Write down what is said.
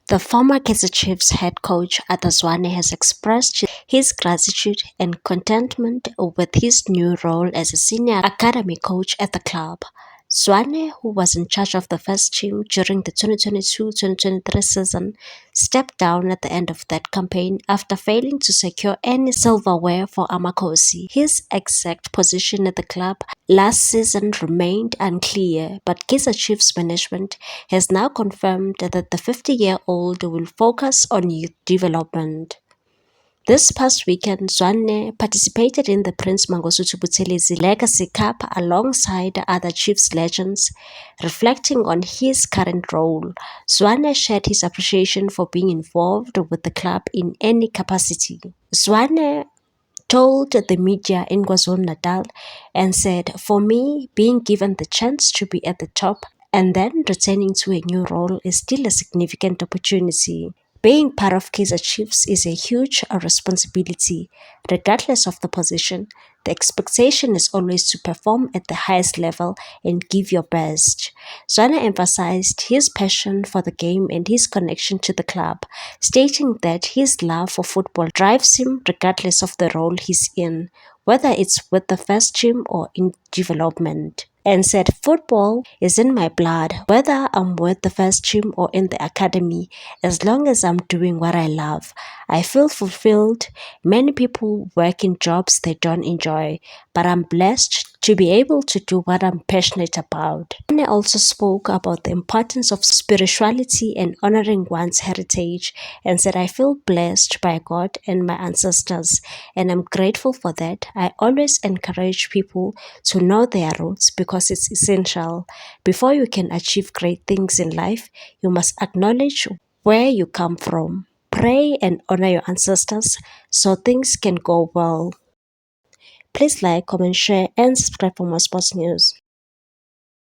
The former Kaizer Chiefs head coach Arthur Zwane has expressed his gratitude and contentment with his new role as a senior academy coach at the club. Zwane, who was in charge of the first team during the 2022-2023 season, stepped down at the end of that campaign after failing to secure any silverware for Amakosi. His exact position at the club last season remained unclear, but Kaizer Chiefs management has now confirmed that the 50-year-old will focus on youth development. This past weekend, Zwane participated in the Prince Mangosuthu Buthelezi Legacy Cup alongside other Chiefs legends. Reflecting on his current role, Zwane shared his appreciation for being involved with the club in any capacity. Zwane told the media in KwaZulu-Natal and said, "For me, being given the chance to be at the top and then returning to a new role is still a significant opportunity. Being part of Kaizer Chiefs is a huge responsibility. Regardless of the position, the expectation is always to perform at the highest level and give your best." Zwane emphasized his passion for the game and his connection to the club, stating that his love for football drives him regardless of the role he's in, whether it's with the first team or in development, and said, "Football is in my blood, whether I'm with the first team or in the academy. As long as I'm doing what I love, I feel fulfilled. Many people work in jobs they don't enjoy, but I'm blessed to be able to do what I'm passionate about." Zwane also spoke about the importance of spirituality and honoring one's heritage and said, "I feel blessed by God and my ancestors, and I'm grateful for that. I always encourage people to know their roots because it's essential. Before you can achieve great things in life, you must acknowledge where you come from. Pray and honor your ancestors so things can go well." Please like, comment, share, and subscribe for more sports news.